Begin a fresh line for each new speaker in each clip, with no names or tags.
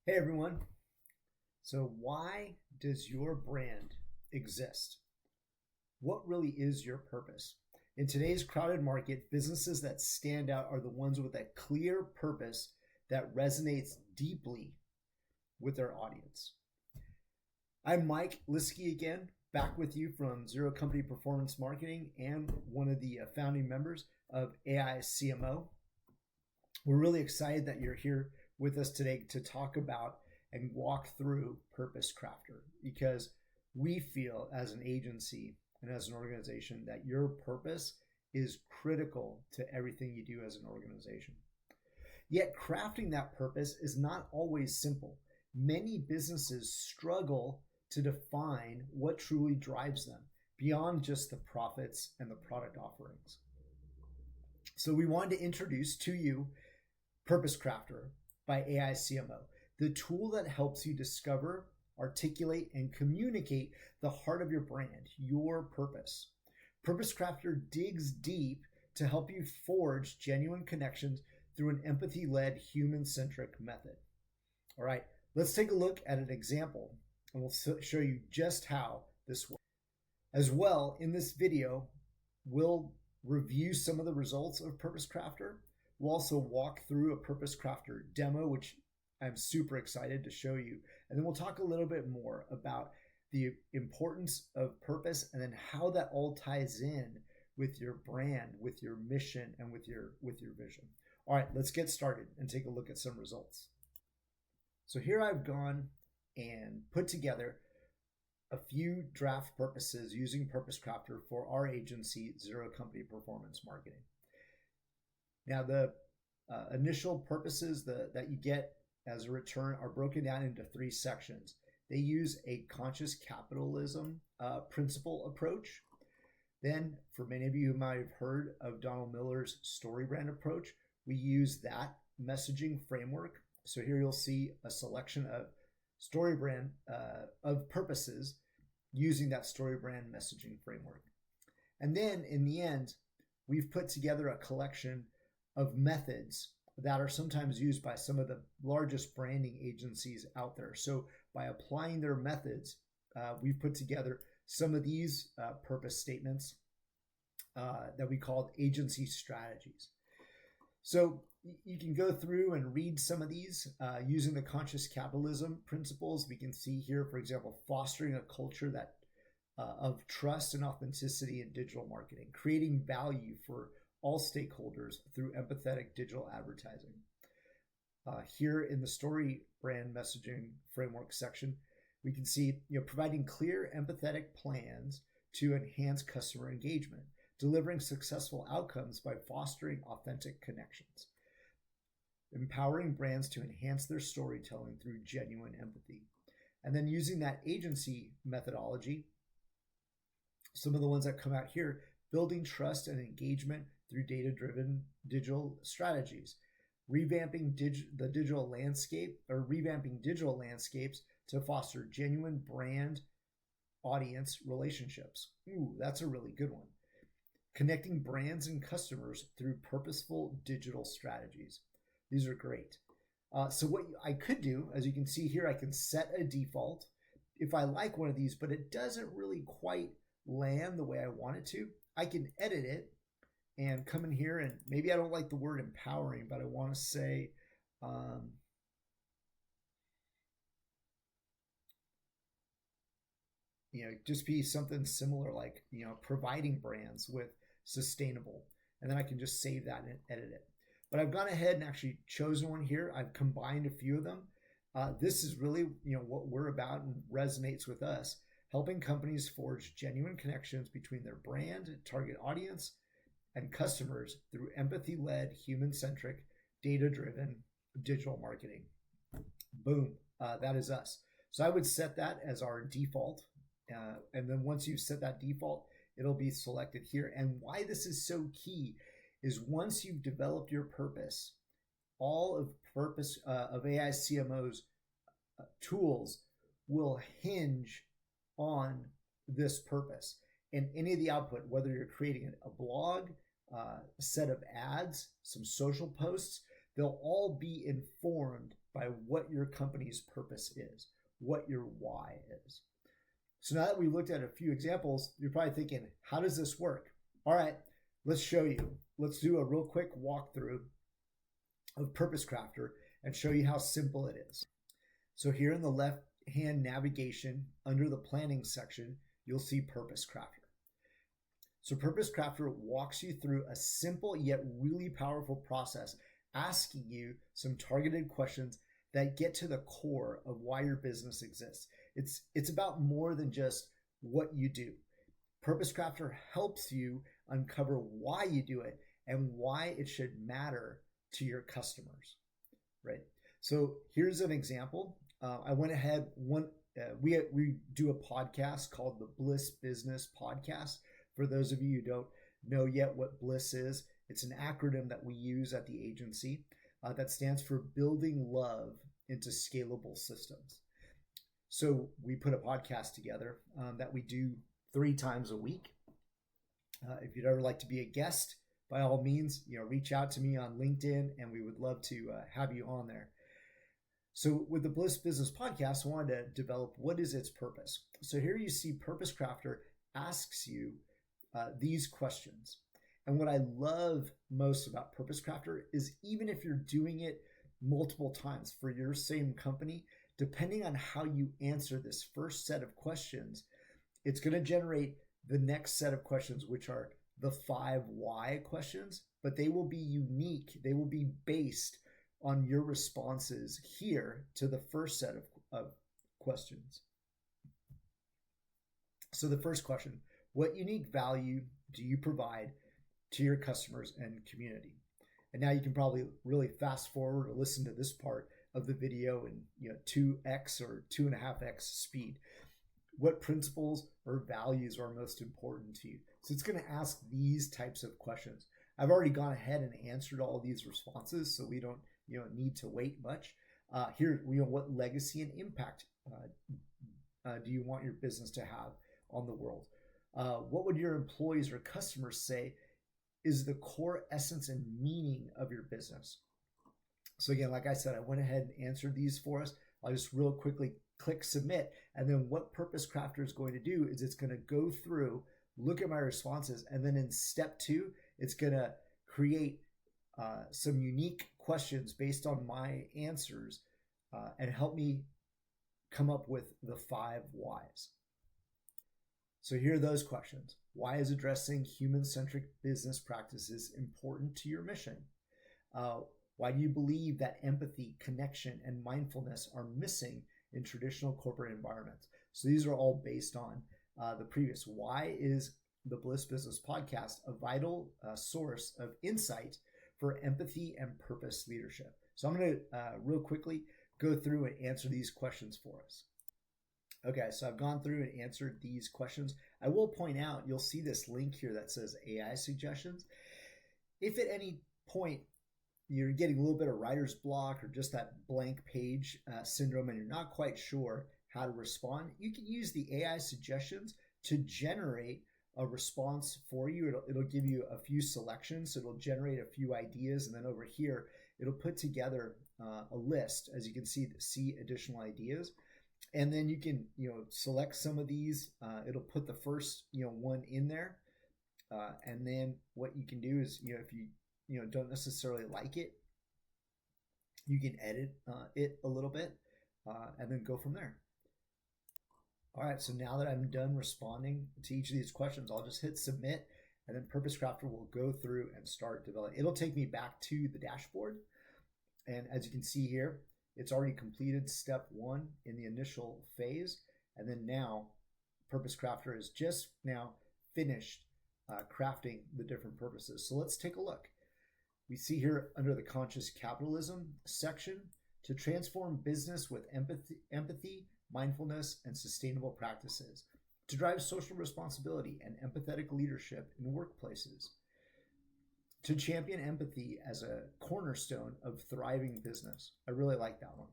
Hey everyone. So, why does your brand exist? What really is your purpose? In today's crowded market, businesses that stand out are the ones with a clear purpose that resonates deeply with their audience. I'm Mike Liskey again, back with you from Zero Company Performance Marketing and one of the founding members of aiCMO. We're really excited that you're here with us today to talk about and walk through Purpose Crafter, because we feel as an agency and as an organization that your purpose is critical to everything you do as an organization. Yet crafting that purpose is not always simple. Many businesses struggle to define what truly drives them beyond just the profits and the product offerings. So we wanted to introduce to you Purpose Crafter by aiCMO, the tool that helps you discover, articulate, and communicate the heart of your brand, your purpose. Purpose Crafter digs deep to help you forge genuine connections through an empathy-led, human-centric method. All right, let's take a look at an example, and we'll show you just how this works. As well, in this video, we'll review some of the results of Purpose Crafter. We'll also walk through a Purpose Crafter demo, which I'm super excited to show you. And then we'll talk a little bit more about the importance of purpose and then how that all ties in with your brand, with your mission, and with your vision. All right, let's get started and take a look at some results. So here I've gone and put together a few draft purposes using Purpose Crafter for our agency, Zero Company Performance Marketing. Now, the initial purposes that you get as a return are broken down into three sections. They use a conscious capitalism principle approach. Then, for many of you who might have heard of Donald Miller's story brand approach, we use that messaging framework. So here you'll see a selection of story brand of purposes using that story brand messaging framework. And then in the end, we've put together a collection of methods that are sometimes used by some of the largest branding agencies out there. So by applying their methods, we've put together some of these purpose statements that we called agency strategies. So you can go through and read some of these using the conscious capitalism principles. We can see here, for example, fostering a culture that of trust and authenticity in digital marketing, creating value for all stakeholders through empathetic digital advertising. Here in the story brand messaging framework section, we can see providing clear empathetic plans to enhance customer engagement, delivering successful outcomes by fostering authentic connections, empowering brands to enhance their storytelling through genuine empathy. And then using that agency methodology, some of the ones that come out here, building trust and engagement through data-driven digital strategies, revamping the digital landscape or revamping digital landscapes to foster genuine brand audience relationships. Ooh, that's a really good one. Connecting brands and customers through purposeful digital strategies. These are great. So what I could do, as you can see here, I can set a default if I like one of these, but it doesn't really quite land the way I want it to. I can edit it and come in here, and maybe I don't like the word empowering, but I want to say just be something similar like providing brands with sustainable, and then I can just save that and edit it. But I've gone ahead and actually chosen one here. I've combined a few of them. This is really what we're about and resonates with us, helping companies forge genuine connections between their brand, target audience, and customers through empathy-led, human-centric, data-driven digital marketing. Boom, that is us. So I would set that as our default. And then once you've set that default, it'll be selected here. And why this is so key is once you've developed your purpose, all of aiCMO's tools will hinge on this purpose. And any of the output, whether you're creating a blog, a set of ads, some social posts, they'll all be informed by what your company's purpose is, what your why is. So now that we've looked at a few examples, you're probably thinking, how does this work? All right, let's show you. Let's do a real quick walkthrough of Purpose Crafter and show you how simple it is. So here in the left-hand navigation, under the planning section, you'll see Purpose Crafter. So Purpose Crafter walks you through a simple yet really powerful process, asking you some targeted questions that get to the core of why your business exists. It's about more than just what you do. Purpose Crafter helps you uncover why you do it and why it should matter to your customers, right? So here's an example. I went ahead, we do a podcast called the Bliss Business Podcast. For those of you who don't know yet what Bliss is, it's an acronym that we use at the agency that stands for Building Love into Scalable Systems. So we put a podcast together that we do 3 times a week. If you'd ever like to be a guest, by all means, reach out to me on LinkedIn, and we would love to have you on there. So with the Bliss Business Podcast, I wanted to develop what is its purpose. So here you see Purpose Crafter asks you these questions. And what I love most about Purpose Crafter is even if you're doing it multiple times for your same company, depending on how you answer this first set of questions, it's going to generate the next set of questions, which are the 5 why questions, but they will be unique. They will be based on your responses here to the first set of questions. So the first question, what unique value do you provide to your customers and community? And now you can probably really fast forward or listen to this part of the video in 2x or 2.5x speed. What principles or values are most important to you? So it's going to ask these types of questions. I've already gone ahead and answered all these responses, so we don't need to wait much. Here, what legacy and impact do you want your business to have on the world? What would your employees or customers say is the core essence and meaning of your business? So again, like I said, I went ahead and answered these for us. I'll just real quickly click submit. And then what Purpose Crafter is going to do is it's going to go through, look at my responses, and then in step 2, it's going to create some unique questions based on my answers and help me come up with the 5 whys. So here are those questions. Why is addressing human-centric business practices important to your mission? Why do you believe that empathy, connection, and mindfulness are missing in traditional corporate environments? So these are all based on the previous. Why is the Bliss Business Podcast a vital source of insight for empathy and purpose leadership? So I'm going to real quickly go through and answer these questions for us. Okay, so I've gone through and answered these questions. I will point out, you'll see this link here that says AI suggestions. If at any point you're getting a little bit of writer's block or just that blank page syndrome and you're not quite sure how to respond, you can use the AI suggestions to generate a response for you. It'll give you a few selections, so it'll generate a few ideas, and then over here, it'll put together a list, as you can see additional ideas. And then you can, select some of these. It'll put the first, one in there. And then what you can do is, if you, don't necessarily like it, you can edit it a little bit and then go from there. All right, so now that I'm done responding to each of these questions, I'll just hit submit, and then Purpose Crafter will go through and start developing. It'll take me back to the dashboard. And as you can see here, it's already completed step 1 in the initial phase. And then now Purpose Crafter is just now finished crafting the different purposes. So let's take a look. We see here under the conscious capitalism section, to transform business with empathy, mindfulness, and sustainable practices, to drive social responsibility and empathetic leadership in workplaces, to champion empathy as a cornerstone of thriving business. I really like that one.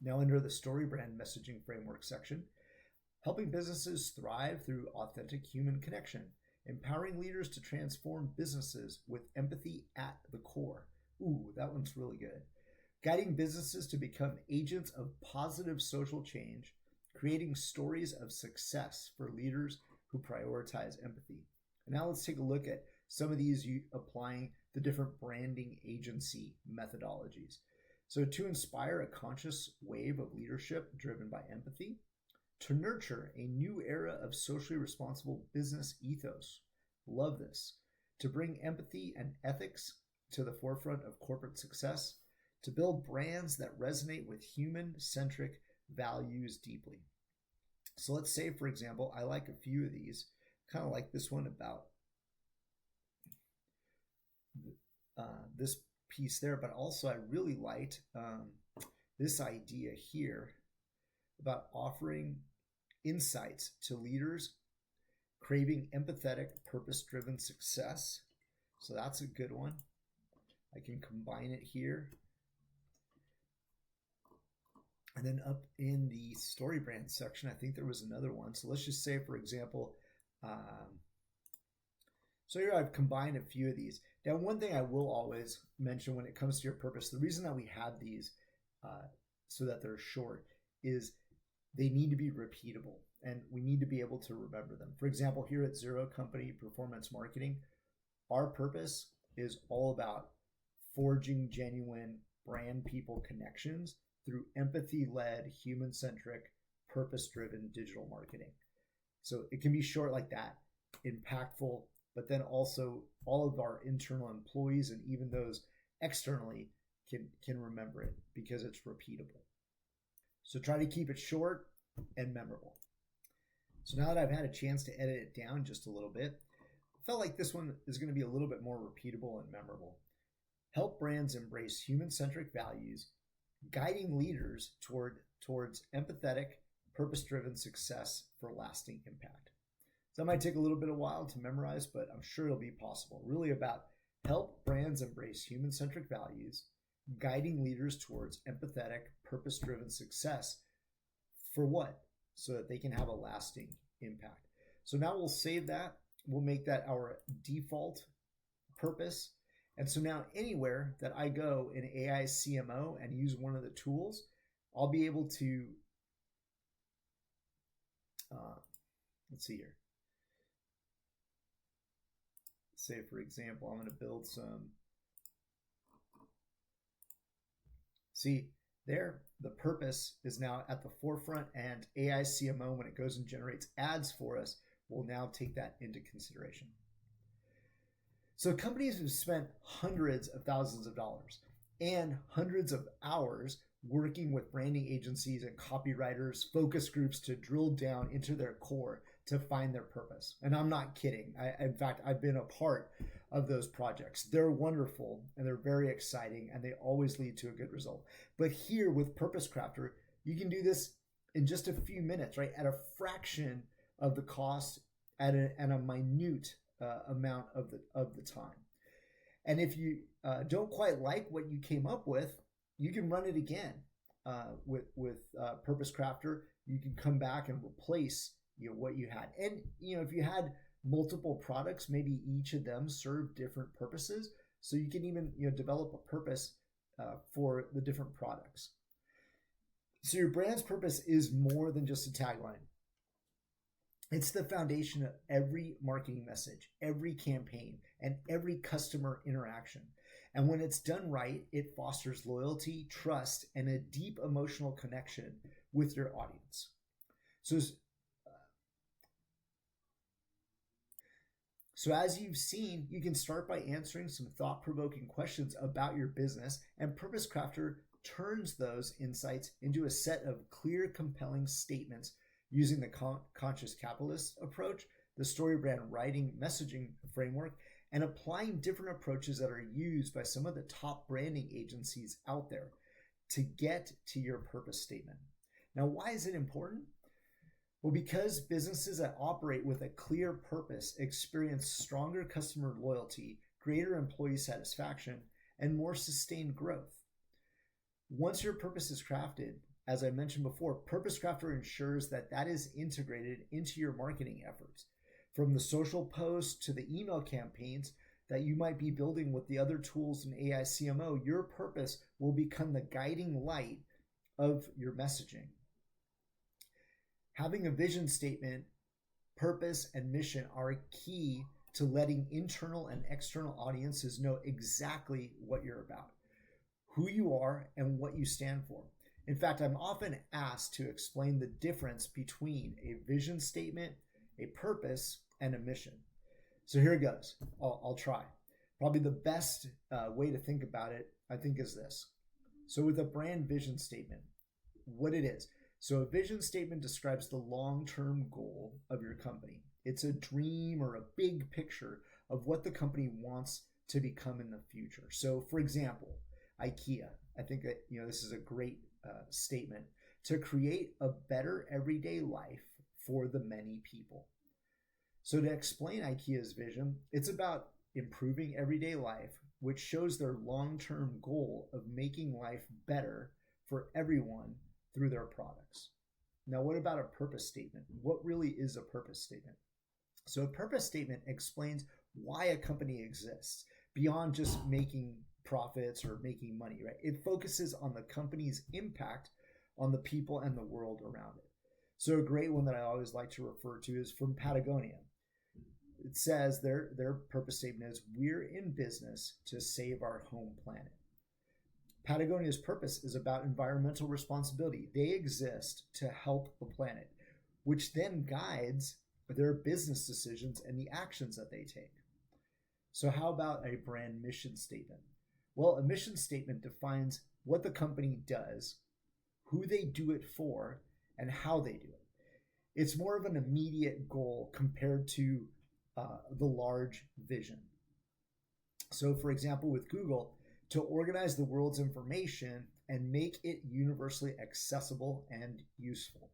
Now under the story brand messaging framework section, helping businesses thrive through authentic human connection, empowering leaders to transform businesses with empathy at the core. Ooh, that one's really good. guiding businesses to become agents of positive social change, creating stories of success for leaders who prioritize empathy. And now let's take a look at some of these applying the different branding agency methodologies. So to inspire a conscious wave of leadership driven by empathy, to nurture a new era of socially responsible business ethos. Love this. To bring empathy and ethics to the forefront of corporate success, to build brands that resonate with human-centric values deeply. So let's say, for example, I like a few of these, kind of like this one about this piece there, but also I really liked this idea here about offering insights to leaders craving empathetic, purpose-driven success. So that's a good one. I can combine it here. And then up in the story brand section, I think there was another one. So let's just say, for example, so here I've combined a few of these. Now, one thing I will always mention when it comes to your purpose, the reason that we have these so that they're short is they need to be repeatable and we need to be able to remember them. For example, here at Zero Company Performance Marketing, our purpose is all about forging genuine brand people connections through empathy-led, human-centric, purpose-driven digital marketing. So it can be short like that, impactful, but then also all of our internal employees and even those externally can remember it because it's repeatable. So try to keep it short and memorable. So now that I've had a chance to edit it down just a little bit, I felt like this one is going to be a little bit more repeatable and memorable. Help brands embrace human-centric values, guiding leaders towards empathetic, purpose-driven success for lasting impact. So that might take a little bit of while to memorize, but I'm sure it'll be possible. Really about help brands embrace human-centric values, guiding leaders towards empathetic, purpose-driven success for what? So that they can have a lasting impact. So now we'll save that. We'll make that our default purpose. And so now anywhere that I go in aiCMO and use one of the tools, I'll be able to, let's see here. Say, for example, I'm going to build some. See, there, the purpose is now at the forefront, and aiCMO, when it goes and generates ads for us, will now take that into consideration. So companies have spent hundreds of thousands of dollars and hundreds of hours working with branding agencies and copywriters, focus groups to drill down into their core to find their purpose. And I'm not kidding. In fact, I've been a part of those projects. They're wonderful and they're very exciting and they always lead to a good result. But here with Purpose Crafter, you can do this in just a few minutes, right? At a fraction of the cost, at a minute amount of the time. And if you don't quite like what you came up with, you can run it again with Purpose Crafter. You can come back and replace what you had. And if you had multiple products, maybe each of them serve different purposes. So you can even develop a purpose for the different products. So your brand's purpose is more than just a tagline. It's the foundation of every marketing message, every campaign, and every customer interaction. And when it's done right, it fosters loyalty, trust, and a deep emotional connection with your audience. So as you've seen, you can start by answering some thought-provoking questions about your business, and Purpose Crafter turns those insights into a set of clear, compelling statements using the conscious capitalist approach, the story brand writing messaging framework, and applying different approaches that are used by some of the top branding agencies out there to get to your purpose statement. Now, why is it important? Well, because businesses that operate with a clear purpose experience stronger customer loyalty, greater employee satisfaction, and more sustained growth. Once your purpose is crafted, as I mentioned before, Purpose Crafter ensures that is integrated into your marketing efforts. From the social posts to the email campaigns, that you might be building with the other tools in aiCMO, your purpose will become the guiding light of your messaging. Having a vision statement, purpose, and mission are key to letting internal and external audiences know exactly what you're about, who you are, and what you stand for. In fact, I'm often asked to explain the difference between a vision statement, a purpose, and a mission. So here it goes. I'll try. Probably the best way to think about it, I think, is this. So with a brand vision statement, what it is. So a vision statement describes the long-term goal of your company. It's a dream or a big picture of what the company wants to become in the future. So for example, IKEA, I think that this is a great statement: to create a better everyday life for the many people. So to explain IKEA's vision, it's about improving everyday life, which shows their long-term goal of making life better for everyone through their products. Now, what about a purpose statement? What really is a purpose statement? So a purpose statement explains why a company exists beyond just making profits or making money, right? It focuses on the company's impact on the people and the world around it. So a great one that I always like to refer to is from Patagonia. It says their purpose statement is, "We're in business to save our home planet." Patagonia's purpose is about environmental responsibility. They exist to help the planet, which then guides their business decisions and the actions that they take. So how about a brand mission statement? Well, a mission statement defines what the company does, who they do it for, and how they do it. It's more of an immediate goal compared to the large vision. So for example, with Google, to organize the world's information and make it universally accessible and useful.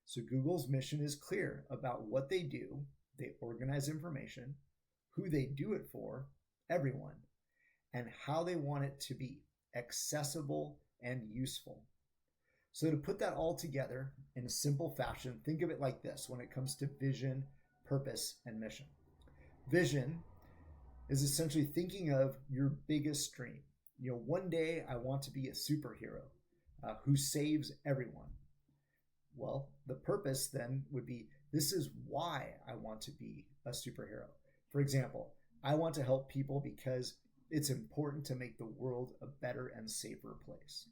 So Google's mission is clear about what they do. They organize information, who they do it for, everyone, and how they want it to be accessible and useful. So to put that all together in a simple fashion, think of it like this when it comes to vision, purpose, and mission. Vision is essentially thinking of your biggest dream. One day I want to be a superhero who saves everyone. Well, the purpose then would be, this is why I want to be a superhero. For example, I want to help people because it's important to make the world a better and safer place.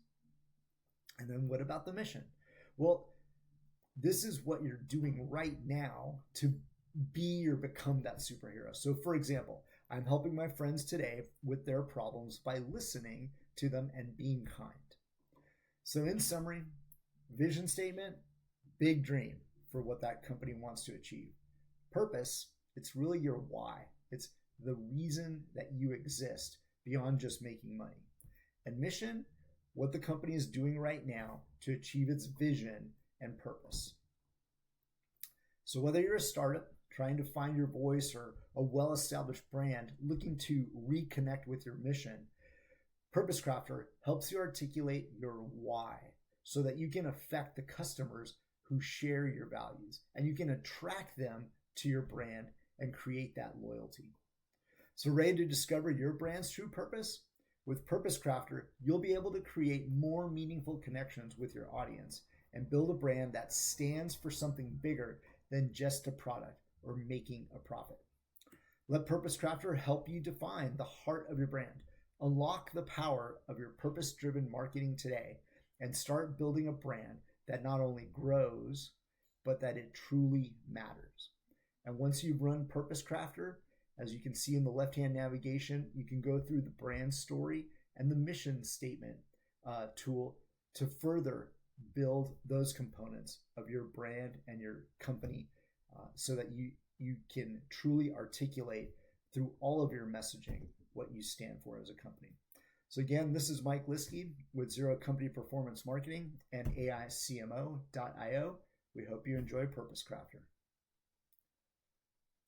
And then what about the mission? Well, this is what you're doing right now to be or become that superhero. So for example, I'm helping my friends today with their problems by listening to them and being kind. So in summary, vision statement, big dream for what that company wants to achieve. Purpose, it's really your why. It's the reason that you exist beyond just making money. And mission, what the company is doing right now to achieve its vision and purpose. So whether you're a startup trying to find your voice or a well-established brand looking to reconnect with your mission, Purpose Crafter helps you articulate your why so that you can affect the customers who share your values, and you can attract them to your brand and create that loyalty. So ready to discover your brand's true purpose? With Purpose Crafter, you'll be able to create more meaningful connections with your audience and build a brand that stands for something bigger than just a product or making a profit. Let Purpose Crafter help you define the heart of your brand. Unlock the power of your purpose-driven marketing today and start building a brand that not only grows, but that it truly matters. And once you've run Purpose Crafter, as you can see in the left-hand navigation, you can go through the brand story and the mission statement tool to further build those components of your brand and your company so that you can truly articulate through all of your messaging what you stand for as a company. So again, this is Mike Liskey with Zero Company Performance Marketing and aiCMO.io. We hope you enjoy Purpose Crafter.